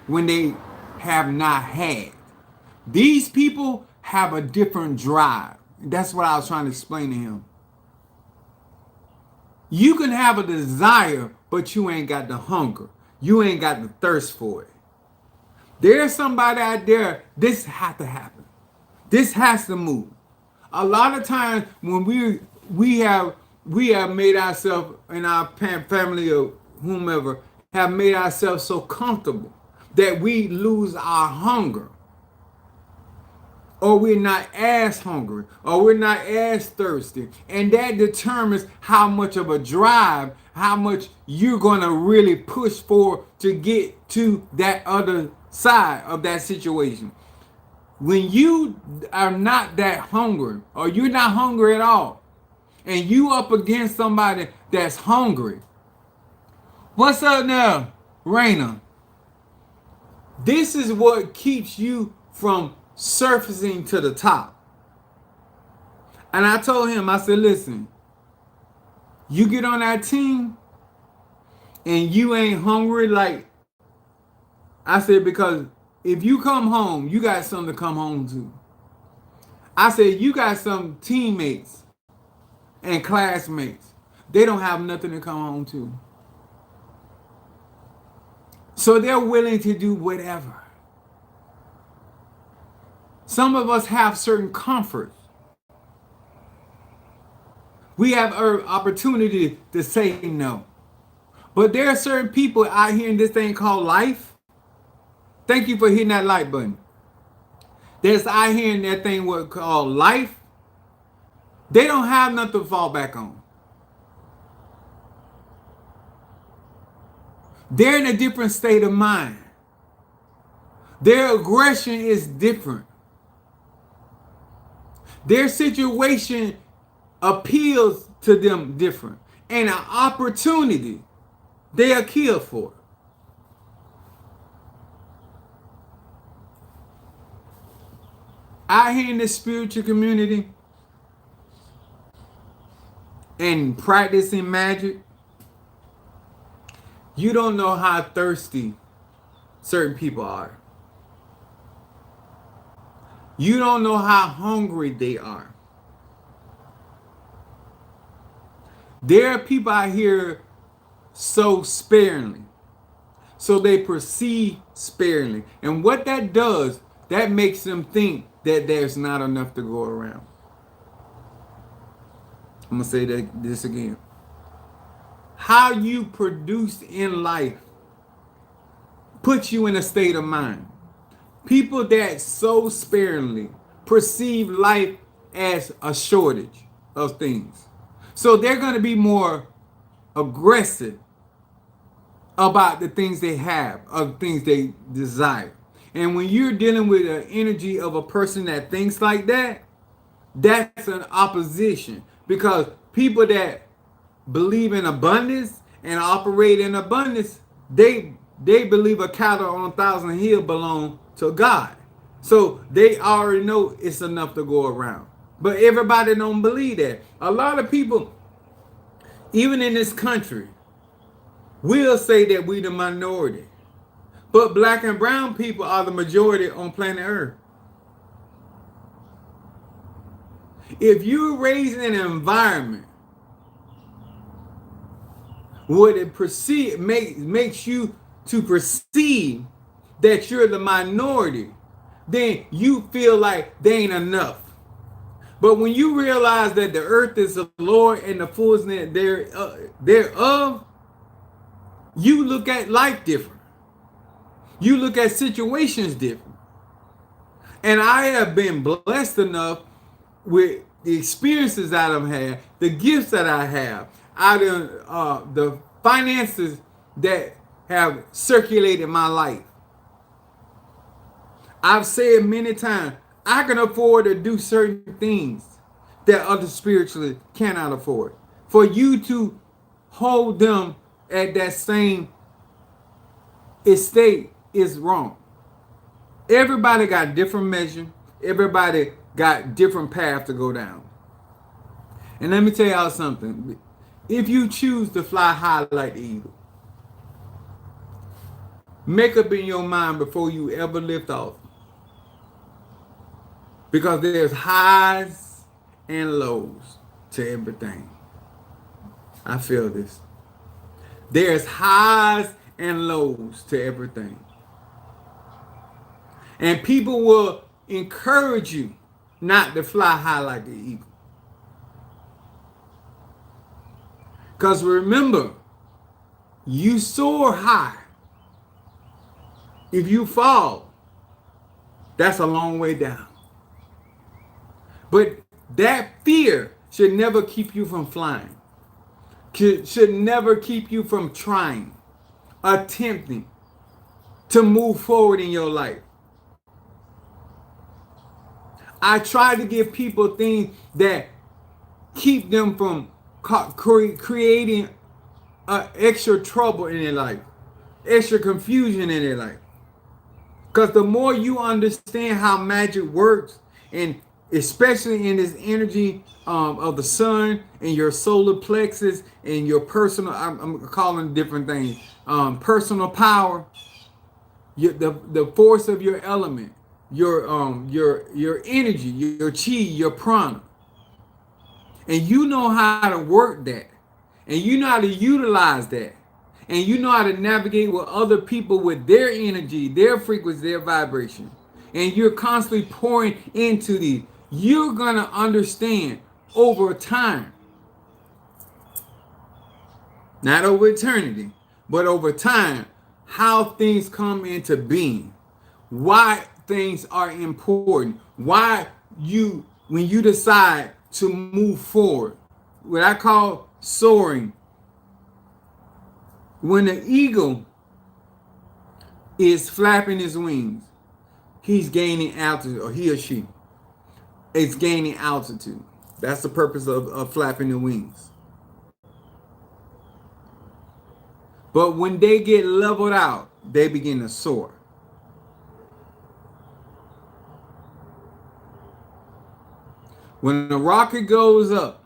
when they have not had. These people have a different drive. That's what I was trying to explain to him. You can have a desire, but you ain't got the hunger. You ain't got the thirst for it. There's somebody out there, this has to happen. This has to move. A lot of times when we have made ourselves and our family or whomever have made ourselves so comfortable that we lose our hunger. Or we're not as hungry, or we're not as thirsty. And that determines how much of a drive, how much you're going to really push for to get to that other side of that situation. When you are not that hungry, or you're not hungry at all, and you up against somebody that's hungry. What's up now, Raina? This is what keeps you from surfacing to the top. And I told him, I said, listen, you get on that team and you ain't hungry, like I said, because if you come home, you got something to come home to. I said, you got some teammates and classmates. They don't have nothing to come home to. So they're willing to do whatever. Some of us have certain comforts. We have an opportunity to say no. But there are certain people out here in this thing called life. Thank you for hitting that like button. There's out here in that thing what called life. They don't have nothing to fall back on. They're in a different state of mind. Their aggression is different. Their situation appeals to them different. And an opportunity, they'll kill for it. Out here in the spiritual community and practicing magic, you don't know how thirsty certain people are. You don't know how hungry they are. There are people out here so sparingly. So they perceive sparingly. And what that does, that makes them think that there's not enough to go around. I'm going to say this again. How you produce in life puts you in a state of mind. People that so sparingly perceive life as a shortage of things. So they're going to be more aggressive about the things they have, of things they desire. And when you're dealing with an energy of a person that thinks like that, that's an opposition. Because people that believe in abundance and operate in abundance, they believe a cattle on 1,000 hills belong to God. So they already know it's enough to go around. But everybody don't believe that. A lot of people, even in this country, will say that we the minority. But black and brown people are the majority on planet Earth. If you're raised in an environment where it makes you to perceive that you're the minority, then you feel like they ain't enough. But when you realize that the earth is the Lord and the fullness thereof, you look at life different. You look at situations different. And I have been blessed enough with the experiences that I've had, the gifts that I have, the finances that have circulated my life. I've said many times, I can afford to do certain things that others spiritually cannot afford. For you to hold them at that same estate is wrong. Everybody got different measure. Everybody got different path to go down. And let me tell y'all something. If you choose to fly high like the eagle, make up in your mind before you ever lift off. Because there's highs and lows to everything. I feel this. There's highs and lows to everything. And people will encourage you not to fly high like the eagle. Because remember, you soar high. If you fall, that's a long way down. But that fear should never keep you from flying. Should never keep you from trying, attempting to move forward in your life. I try to give people things that keep them from creating extra trouble in their life, extra confusion in their life. Because the more you understand how magic works, and especially in this energy of the sun and your solar plexus and your personal, I'm calling different things, personal power, the force of your element, your energy, your chi, your prana. And you know how to work that. And you know how to utilize that. And you know how to navigate with other people with their energy, their frequency, their vibration. And you're constantly pouring into these. You're going to understand over time. Not over eternity, but over time, how things come into being. Why things are important. Why when you decide to move forward, what I call soaring. When the eagle is flapping his wings, he's gaining altitude, or he or she is gaining altitude. That's the purpose of flapping the wings. But when they get leveled out, they begin to soar. When the rocket goes up,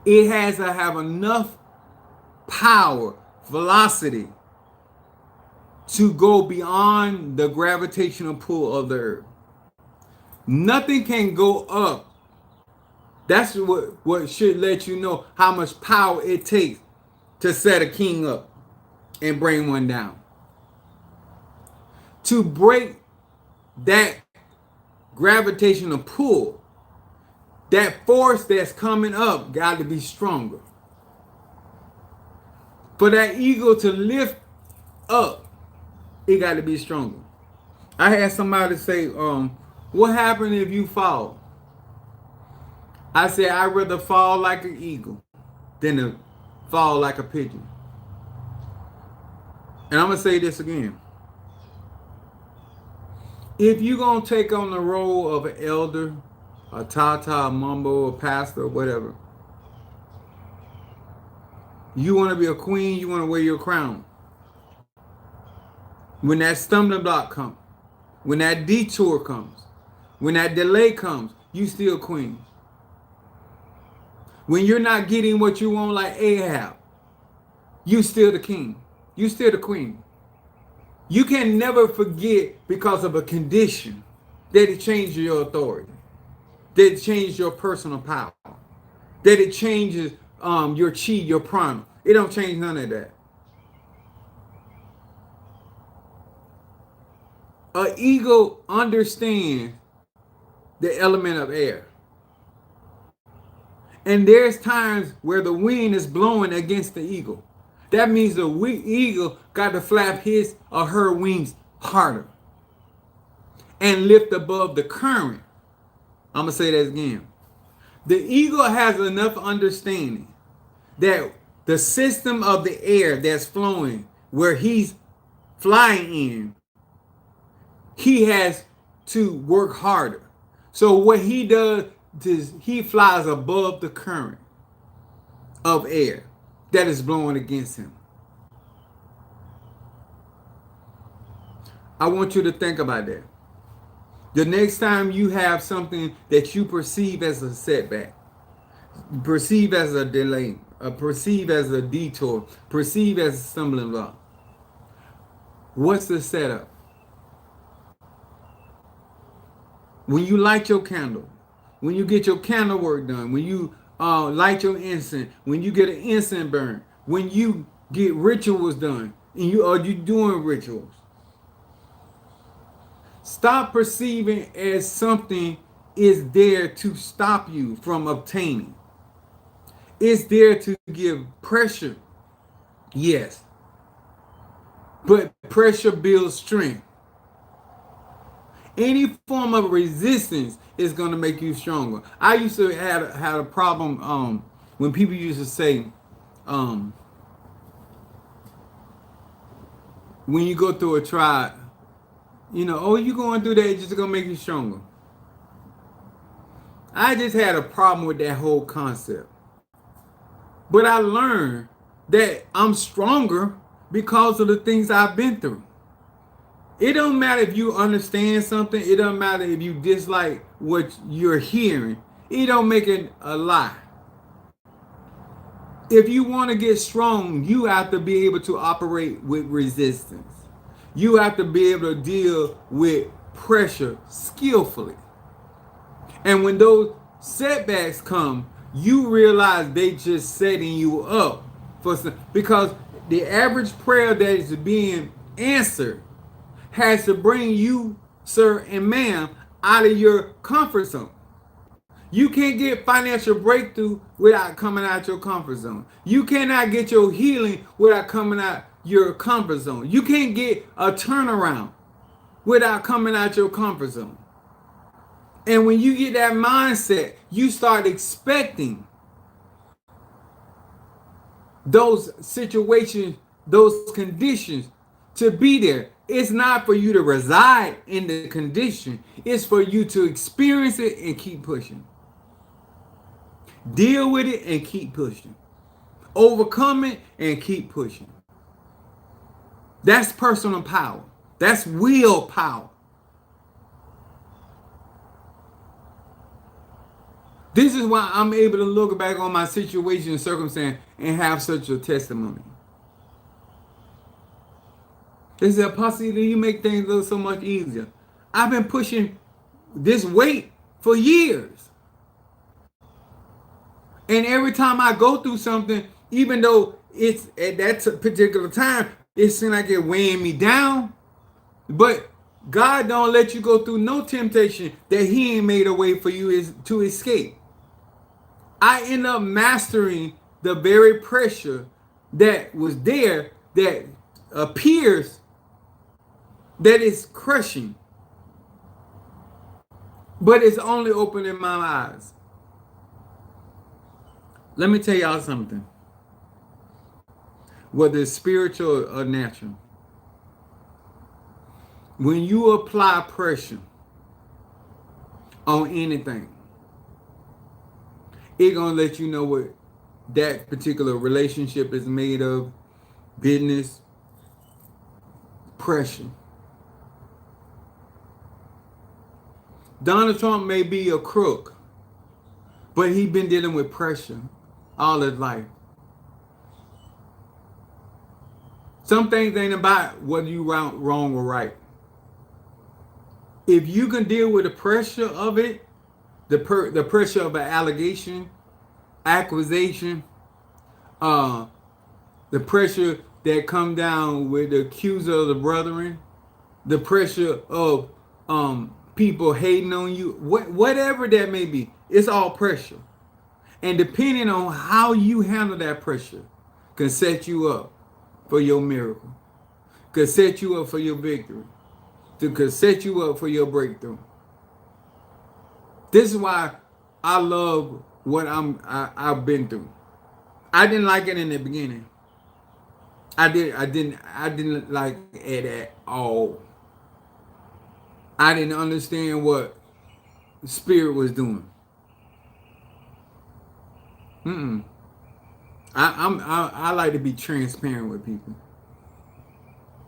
it has to have enough power, velocity, to go beyond the gravitational pull of the earth. Nothing can go up. That's what should let you know how much power it takes to set a king up and bring one down. To break that gravitational pull, that force that's coming up got to be stronger. For that eagle to lift up, it got to be stronger. I had somebody say, what happened if you fall? I said, I'd rather fall like an eagle than to fall like a pigeon. And I'm going to say this again. If you're going to take on the role of an elder, a tata, a mumbo, a pastor, or whatever, You want to be a queen, you want to wear your crown. When that stumbling block comes, when that detour comes, when that delay comes, you still queen. When you're not getting what you want like Ahab, you still the king. You still the queen. You can never forget because of a condition that it changed your authority, that it changed your personal power, that it changes your chi, your prana. It don't change none of that. An eagle understands the element of air. And there's times where the wind is blowing against the eagle. That means the eagle got to flap his or her wings harder and lift above the current. I'm going to say that again. The eagle has enough understanding that the system of the air that's flowing where he's flying in, he has to work harder. So what he does is he flies above the current of air that is blowing against him. I want you to think about that. The next time you have something that you perceive as a setback, perceive as a delay, perceive as a detour, perceive as a stumbling block, what's the setup? When you light your candle, when you get your candle work done, when you light your incense, when you get an incense burn, when you get rituals done, and you doing rituals, stop perceiving as something is there to stop you from obtaining. It's there to give pressure, yes, but pressure builds strength. Any form of resistance is going to make you stronger. I used to have a problem when people used to say, when you go through a trial, oh, you going through that, it's just going to make you stronger. I just had a problem with that whole concept. But I learned that I'm stronger because of the things I've been through. It don't matter if you understand something. It don't matter if you dislike what you're hearing. It don't make it a lie. If you want to get strong, you have to be able to operate with resistance. You have to be able to deal with pressure skillfully. And when those setbacks come, you realize they just setting you up for some, because the average prayer that is being answered has to bring you, sir and ma'am, out of your comfort zone. You can't get financial breakthrough without coming out your comfort zone. You cannot get your healing without coming out your comfort zone. You can't get a turnaround without coming out your comfort zone. And when you get that mindset, you start expecting those situations, those conditions to be there. It's not for you to reside in the condition. It's for you to experience it and keep pushing. Deal with it and keep pushing. Overcome it and keep pushing. That's personal power. That's willpower. This is why I'm able to look back on my situation and circumstance and have such a testimony. There's a possibility you make things look so much easier. I've been pushing this weight for years. And every time I go through something, even though it's at that particular time, it seems like it's weighing me down. But God don't let you go through no temptation that he ain't made a way for you to escape. I end up mastering the very pressure that was there that appears that is crushing. But it's only opening my eyes. Let me tell y'all something. Whether it's spiritual or natural. When you apply pressure on anything, it's going to let you know what that particular relationship is made of, business, pressure. Donald Trump may be a crook, but he's been dealing with pressure all his life. Some things ain't about whether you wrong or right. If you can deal with the pressure of it, the pressure of an allegation, accusation, the pressure that come down with the accuser of the brethren, the pressure of people hating on you, whatever that may be, it's all pressure. And depending on how you handle that pressure can set you up for your miracle, can set you up for your victory, can set you up for your breakthrough. This is why I love what I've been through. I didn't like it in the beginning. I didn't like it at all. I didn't understand what the Spirit was doing. I like to be transparent with people.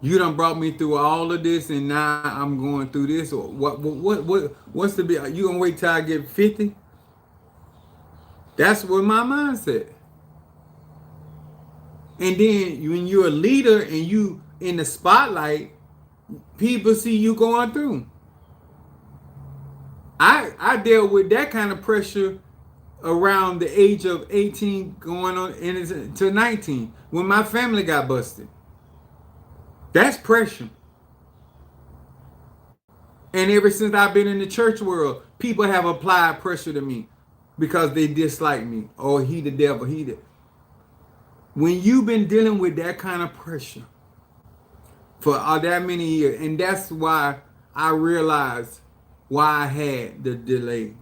You done brought me through all of this, and now I'm going through this. Or what's the big? You gonna wait till I get 50? That's what my mindset. And then when you're a leader and you in the spotlight, people see you going through. I dealt with that kind of pressure around the age of 18 going on into 19 when my family got busted. That's pressure. And ever since I've been in the church world, people have applied pressure to me because they dislike me. Oh, he the devil, he the... When you've been dealing with that kind of pressure for that many years, and that's why I realized why I had the delay.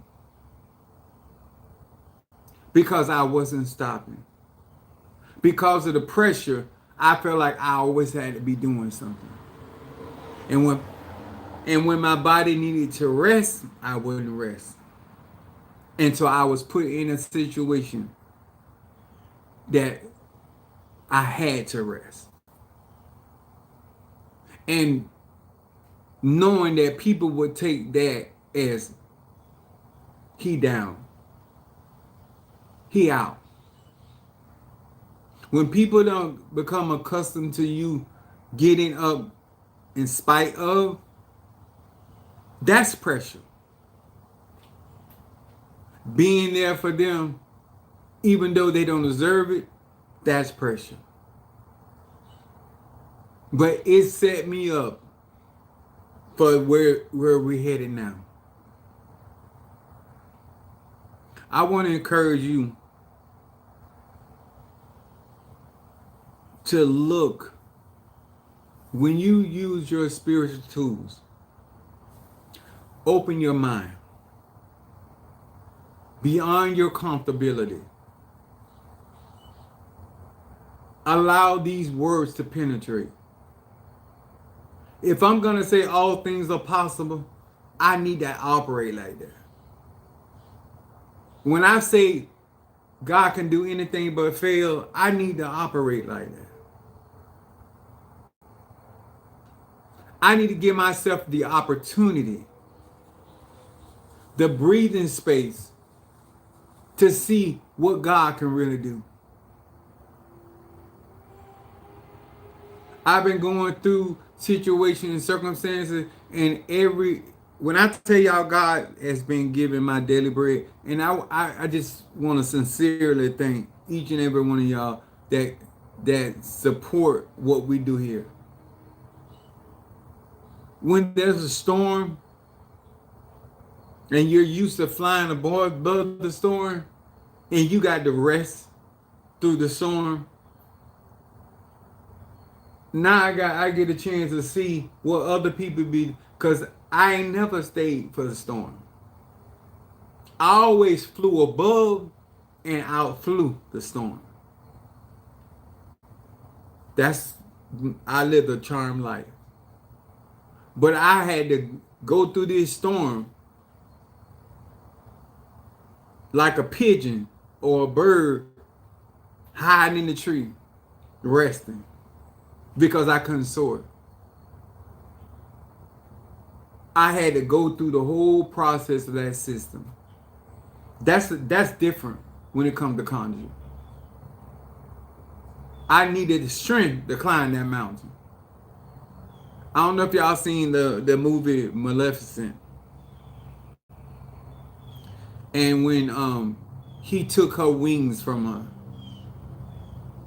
Because I wasn't stopping. Because of the pressure, I felt like I always had to be doing something. And when my body needed to rest, I wouldn't rest. And so I was put in a situation that I had to rest. And knowing that people would take that as he down, he out. When people don't become accustomed to you getting up in spite of, that's pressure. Being there for them, even though they don't deserve it, that's pressure. But it set me up for where we're headed now. I want to encourage you to look, when you use your spiritual tools, open your mind beyond your comfortability. Allow these words to penetrate. If I'm going to say all things are possible, I need to operate like that. When I say God can do anything but fail, I need to operate like that. I need to give myself the opportunity, the breathing space to see what God can really do. I've been going through situations and circumstances, and when I tell y'all God has been giving my daily bread, and I just want to sincerely thank each and every one of y'all that support what we do here. When there's a storm and you're used to flying above the storm and you got to rest through the storm, now I get a chance to see what other people be, because I ain't never stayed for the storm. I always flew above and outflew the storm. I lived a charmed life. But I had to go through this storm like a pigeon or a bird hiding in the tree, resting, because I couldn't soar. I had to go through the whole process of that system. That's different when it comes to kanji. I needed the strength to climb that mountain. I don't know if y'all seen the movie Maleficent. And when he took her wings from her,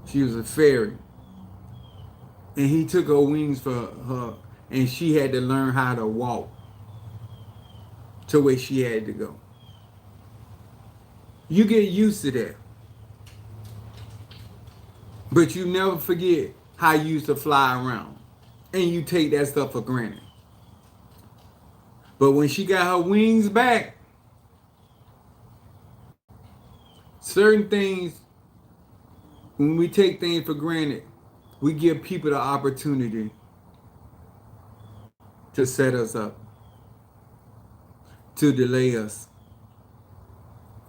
she was a fairy. And he took her wings for her, and she had to learn how to walk to where she had to go. You get used to that. But you never forget how you used to fly around. And you take that stuff for granted. But when she got her wings back, certain things, when we take things for granted, we give people the opportunity to set us up, to delay us,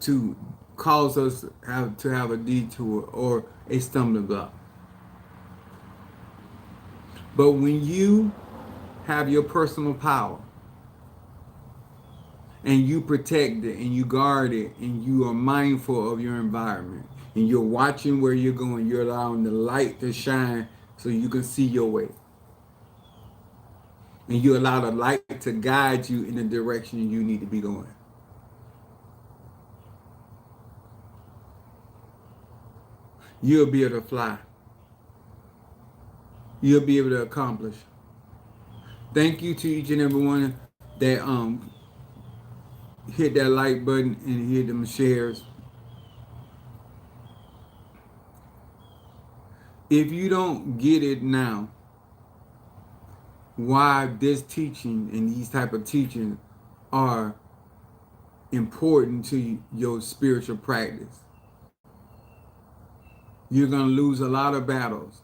to cause us to have a detour or a stumbling block. But when you have your personal power and you protect it and you guard it and you are mindful of your environment and you're watching where you're going, you're allowing the light to shine so you can see your way. And you allow the light to guide you in the direction you need to be going. You'll be able to fly. You'll be able to accomplish. Thank you to each and every one that hit that like button and hit them shares. If you don't get it now, why this teaching and these type of teachings are important to your spiritual practice, you're going to lose a lot of battles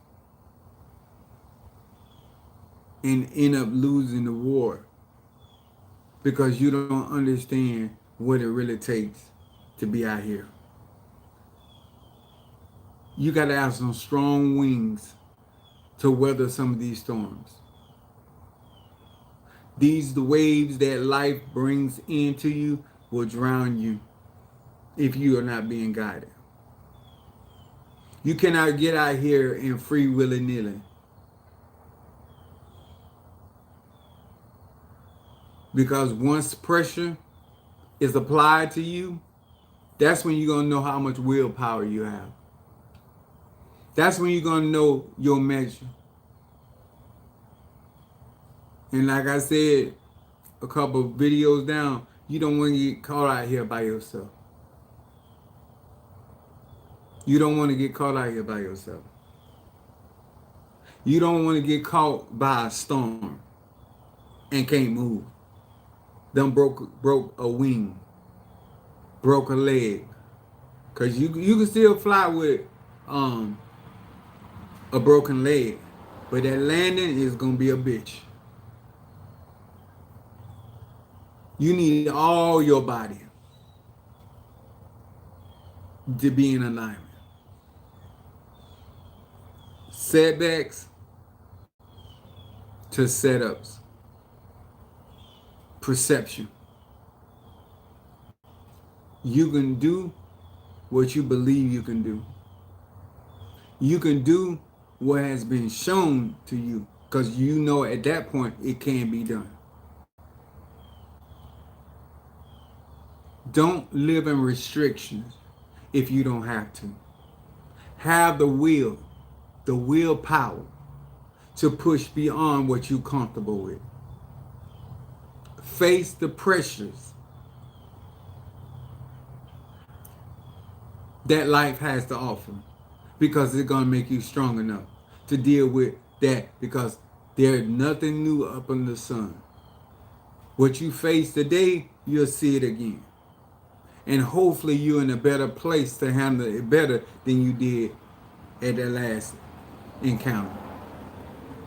and end up losing the war because you don't understand what it really takes to be out here. You got to have some strong wings to weather some of these storms. The waves that life brings into you will drown you if you are not being guided. You cannot get out here and free willy-nilly. Because once pressure is applied to you, that's when you're going to know how much willpower you have. That's when you're going to know your measure. And like I said a couple of videos down, you don't want to get caught out here by yourself. You don't want to get caught out here by yourself. You don't want to get caught by a storm and can't move. Done broke a wing, broke a leg. Cause you can still fly with a broken leg, but that landing is gonna be a bitch. You need all your body to be in alignment. Setbacks to setups. Perception. You can do what you believe you can do. You can do what has been shown to you because you know at that point it can be done. Don't live in restrictions if you don't have to. Have the willpower to push beyond what you're comfortable with. Face the pressures that life has to offer because it's going to make you strong enough to deal with that because there's nothing new up under the sun. What you face today, you'll see it again. And hopefully you're in a better place to handle it better than you did at that last encounter.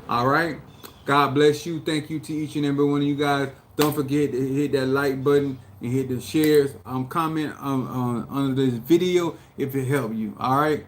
All right? God bless you. Thank you to each and every one of you guys. Don't forget to hit that like button and hit the shares. Comment on under this video if it helped you. All right?